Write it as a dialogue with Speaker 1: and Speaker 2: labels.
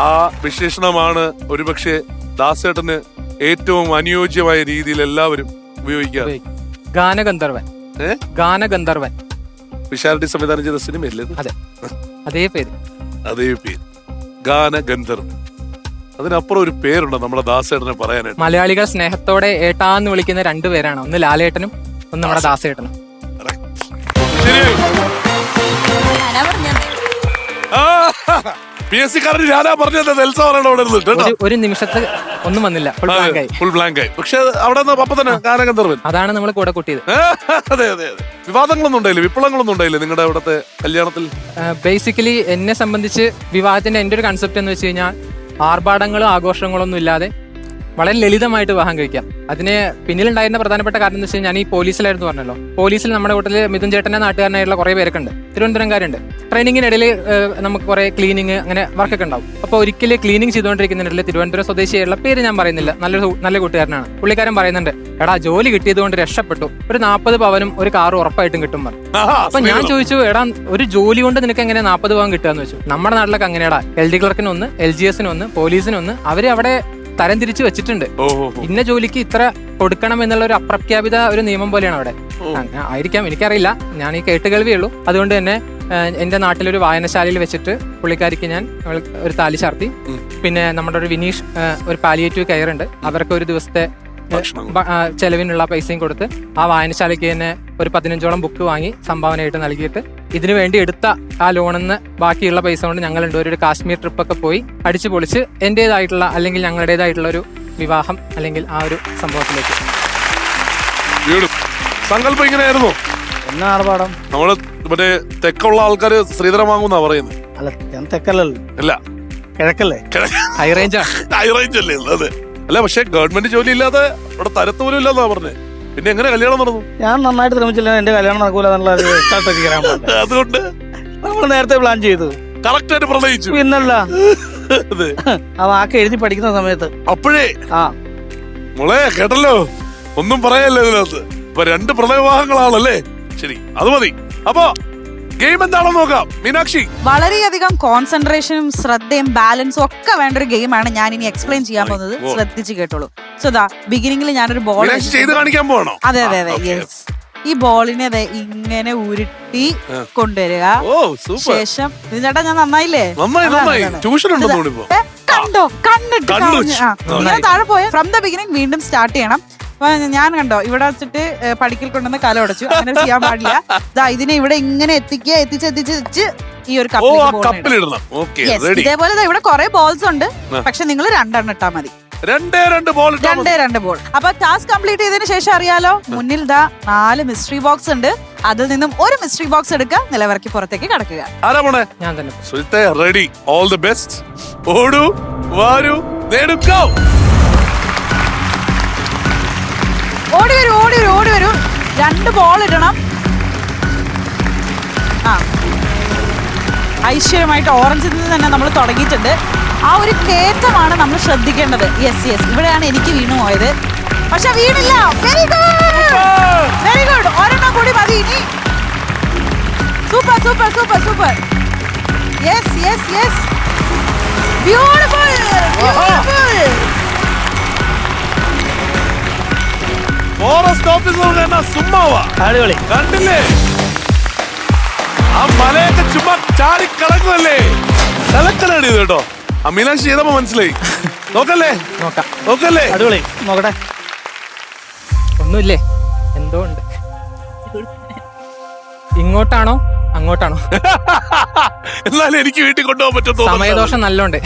Speaker 1: ആ വിശേഷണമാണ് ഒരുപക്ഷെ ദാസേട്ടന് ഏറ്റവും അനുയോജ്യമായ രീതിയിൽ എല്ലാവരും ഉപയോഗിക്കാറ്.
Speaker 2: ഗാനഗന്ധർവൻ. ഗാനഗന്ധർവൻ
Speaker 1: വിശാരടി സംവിധാനം ചെയ്ത സിനിമയല്ലേ?
Speaker 2: അതെ, അതേ പേര്.
Speaker 1: അതേ പേര്, ഗാനഗന്ധർവൻ. അതിനപ്പുറം ഒരു പേരുണ്ടോ നമ്മുടെ ദാസേട്ടനെ പറയാനായിട്ട്?
Speaker 2: മലയാളികൾ സ്നേഹത്തോടെ ഏട്ടാന്ന് വിളിക്കുന്ന രണ്ടുപേരാണ്, ഒന്ന് ലാലേട്ടനും ഒന്ന് നമ്മുടെ ദാസേട്ടനും.
Speaker 1: PSC-കാരൻ ഞാനാ പറഞ്ഞത്.
Speaker 2: ഒരു നിമിഷത്തിൽ ഒന്നും വന്നില്ല,
Speaker 1: ഫുൾ ബ്ലാങ്ക് ആയി. പക്ഷെ അവിടെ അപ്പൊ തന്നെ ഗാനഗന്ധർവൻ.
Speaker 2: അതാണ് നമ്മൾ കൂടെ കൂട്ടിയത്.
Speaker 1: അതെ അതെ അതെ. വിവാദങ്ങളൊന്നും ഉണ്ടായില്ലേ, വിപ്ലവങ്ങളൊന്നും ഉണ്ടായില്ലേ നിങ്ങളുടെ അവിടുത്തെ കല്യാണത്തിൽ?
Speaker 2: ബേസിക്കലി എന്നെ സംബന്ധിച്ച് വിവാഹത്തിന്റെ എന്റെ ഒരു കൺസെപ്റ്റ് എന്ന് വെച്ച് കഴിഞ്ഞാൽ ആർഭാടങ്ങളോ ആഘോഷങ്ങളോ ഒന്നും ഇല്ലാതെ വളരെ ലളിതമായിട്ട് വിവാഹം കഴിക്കാം. അതിന് പിന്നിലുണ്ടായിരുന്ന പ്രധാനപ്പെട്ട കാരണം എന്ന് വെച്ച് കഴിഞ്ഞാൽ ഞാൻ ഈ പോലീസിലായിരുന്നു പറഞ്ഞല്ലോ. പോലീസിൽ നമ്മുടെ വീട്ടിൽ മിഥുൻ ചേട്ടന്റെ നാട്ടുകാരനായിട്ടുള്ള കുറെ പേരൊക്കെ ഉണ്ട്, തിരുവനന്തപുരംകാരുണ്ട്. ട്രെയിനിങ്ങിനിടയിൽ നമുക്ക് കുറെ ക്ലീനിങ് അങ്ങനെ വർക്കൊക്കെ ഉണ്ടാവും. അപ്പോൾ ഒരിക്കലും ക്ലീനിങ് ചെയ്തുകൊണ്ടിരിക്കുന്നതിനിടയിൽ തിരുവനന്തപുരം സ്വദേശിയായിട്ടുള്ള പേര് ഞാൻ പറയുന്നില്ല, നല്ല കൂട്ടുകാരനാണ്. പുള്ളിക്കാരൻ പറയുന്നുണ്ട്, എടാ ജോലി കിട്ടിയത് കൊണ്ട് രക്ഷപ്പെട്ടു, ഒരു 40 പവനും ഒരു കാറും ഉറപ്പായിട്ടും കിട്ടും പറഞ്ഞു. അപ്പൊ ഞാൻ ചോദിച്ചു, എടാ ഒരു ജോലി കൊണ്ട് നിനക്ക് എങ്ങനെ 40 പവൻ കിട്ടുകയെന്ന് വെച്ചു. നമ്മുടെ നാട്ടിലൊക്കെ അങ്ങനെയാടാ, LD ക്ലർക്കിനൊന്ന്, LGS-നൊന്ന്, പോലീസിനൊന്ന്, അവര് അവിടെ തരം തിരിച്ചു വെച്ചിട്ടുണ്ട്. ഇന്ന ജോലിക്ക് ഇത്ര കൊടുക്കണം എന്നുള്ള ഒരു അപ്രഖ്യാപിത ഒരു നിയമം പോലെയാണ് അവിടെ. ആയിരിക്കാം, എനിക്കറിയില്ല, ഞാൻ ഈ കേട്ടുകേൾവിയേ ഉള്ളൂ. അതുകൊണ്ട് തന്നെ എന്റെ നാട്ടിലൊരു വായനശാലയിൽ വെച്ചിട്ട് പുള്ളിക്കാരിക്ക് ഞാൻ ഒരു താലി ചാർത്തി. പിന്നെ നമ്മുടെ ഒരു വിനീഷ് ഒരു പാലിയേറ്റീവ് കെയർ ഉണ്ട്, അവർക്ക് ഒരു ദിവസത്തെ ചെലവിനുള്ള പൈസയും കൊടുത്ത് ആ വായനശാലയ്ക്ക് തന്നെ ഒരു 15ഓളം ബുക്ക് വാങ്ങി സംഭാവനയായിട്ട് നൽകിയിട്ട് ഇതിനു വേണ്ടി എടുത്ത ആ ലോണിന്ന് ബാക്കിയുള്ള പൈസ കൊണ്ട് ഞങ്ങൾ രണ്ടുപേരും ഒരു കാശ്മീർ ട്രിപ്പൊക്കെ പോയി അടിച്ചു പൊളിച്ച് എന്റേതായിട്ടുള്ള അല്ലെങ്കിൽ ഞങ്ങളുടേതായിട്ടുള്ള ഒരു വിവാഹം അല്ലെങ്കിൽ ആ ഒരു സംഭവത്തിലേക്ക്.
Speaker 1: സങ്കല്പം ഇങ്ങനെയായിരുന്നു.
Speaker 3: എന്നാ ആർഭാടം?
Speaker 1: നമ്മള് മറ്റേ തെക്കുള്ള ആൾക്കാര് ശ്രീധരം വാങ്ങുന്ന പറയുന്നത്.
Speaker 3: അല്ല, ഞാൻ തെക്കല്ലല്ലോ.
Speaker 1: അല്ല,
Speaker 3: കിഴക്കല്ലേ?
Speaker 2: ഹൈ റേഞ്ചാ.
Speaker 1: ഹൈ റേഞ്ച് അല്ലേ? അതെ. അല്ല, പക്ഷെ ഗവൺമെന്റ് ജോലി ഇല്ലാതെ ഇവിടെ തരത്ത് പോലും ഇല്ലാന്നാ പറഞ്ഞേ. പിന്നെ എങ്ങനെ കല്യാണം നടന്നു?
Speaker 3: ഞാൻ നന്നായിട്ട് ശ്രമിച്ചില്ല, എന്റെ കല്യാണം നടക്കൂല എന്നുള്ള
Speaker 1: അതുകൊണ്ട്
Speaker 3: നമ്മൾ നേരത്തെ പ്ലാൻ ചെയ്തു.
Speaker 1: കറക്റ്റ് ആയിട്ട് പ്രണയിച്ചു.
Speaker 3: പിന്നല്ല, ആ വാക്ക് എഴുതി പഠിക്കുന്ന സമയത്ത്
Speaker 1: അപ്പോഴേ.
Speaker 3: ആ
Speaker 1: മോളെ കേട്ടല്ലോ, ഒന്നും പറയല്ലേ ഇതിനകത്ത്. ഇപ്പൊ 2 പ്രണയവിവാഹങ്ങളാണല്ലേ? ശരി, അത് മതി. അപ്പൊ ഗെയിം എന്താണെന്ന് നോക്കാം. മീനാക്ഷി,
Speaker 4: വളരെയധികം കോൺസെൻട്രേഷനും ശ്രദ്ധയും ബാലൻസും ഒക്കെ വേണ്ട ഒരു ഗെയിമാണ് ഞാൻ ഇനി എക്സ്പ്ലെയിൻ ചെയ്യാൻ പോകുന്നത്. ശ്രദ്ധിച്ച് കേട്ടോളൂ. സോ ദാ ബിഗിനിങ്ങിൽ ഞാനൊരു ബോൾ
Speaker 1: ചെയ്ത് കാണിക്കാൻ പോകണോ?
Speaker 4: അതെ അതെ അതെ, യെസ്. ഈ ബോളിനെ അതെ ഇങ്ങനെ ഉരുട്ടി കൊണ്ടുവരിക. ശേഷം ചേട്ടാ ഞാൻ നന്നായില്ലേ? കണ്ടോ, കണ്ടിട്ട് ഇങ്ങനെ താഴെ പോയ ഫ്രം ദ ബിഗിനിങ് വീണ്ടും സ്റ്റാർട്ട് ചെയ്യണം. ഞാൻ കണ്ടോ ഇവിടെ വെച്ചിട്ട് പടിക്കൽ കൊണ്ടുവന്ന് കല ഉടച്ചു. അങ്ങനെ ചെയ്യാൻ പാടില്ല. ഇതിനെ ഇവിടെ ഇങ്ങനെ എത്തിച്ച് ഈ ഒരു കപ്പിലിടണം. ഇതേപോലെ ഇവിടെ കുറെ ബോൾസ് ഉണ്ട്, പക്ഷെ നിങ്ങൾ 2 ഇട്ടാ മതി. 2 ബോൾ. അപ്പൊ ടാസ്ക് കംപ്ലീറ്റ് ചെയ്തതിനു ശേഷം അറിയാലോ, മുന്നിൽ 4 മിസ്റ്ററി ബോക്സ് ഉണ്ട്. അതിൽ നിന്നും ഒരു മിസ്റ്ററി ബോക്സ് എടുക്കുക, നിലവിറക്കി പുറത്തേക്ക് കടക്കുക.
Speaker 2: ഞാൻ തന്നെ.
Speaker 1: Ready, all the best. ഓടൂ, വാരൂ, നേടുക.
Speaker 4: ഓടി വരൂ. 2 ബോൾ ഇടണം. ഐശ്വര്യമായിട്ട് ഓറഞ്ചിൽ നിന്ന് തന്നെ നമ്മൾ തുടങ്ങിയിട്ടുണ്ട്. ആ ഒരു കയറ്റമാണ് നമ്മൾ ശ്രദ്ധിക്കേണ്ടത്. യെസ്, ഇവിടെയാണ് എനിക്ക് വീണു പോയത്, പക്ഷെ വീണില്ല. Very good. ഒരെണ്ണം കൂടി മതി ഇനി. Super. Yes. Beautiful.
Speaker 1: Forest officer സുമ്മാവാ.
Speaker 3: അടിപൊളി.
Speaker 1: കണ്ടില്ലേ, ആ മലയൊക്കെ ചുമ്മാ ചാടി കളങ്ങുമല്ലേ. കലക്കലാണ് ഇത് കേട്ടോ. ആ മീനാക്ഷി ചെയ്തപ്പോ മനസ്സിലായി. നോക്കല്ലേ?
Speaker 3: അടിപൊളി. നോക്കട്ടെ.
Speaker 2: ഒന്നുമില്ലേ, എന്തോ ഉണ്ട്. ഇങ്ങോട്ടാണോ അങ്ങോട്ടാണോ?
Speaker 1: എന്നാലും എനിക്ക് വീട്ടിൽ കൊണ്ടുപോകാൻ പറ്റും.
Speaker 2: സമയദോഷം നല്ലോണ്ട്.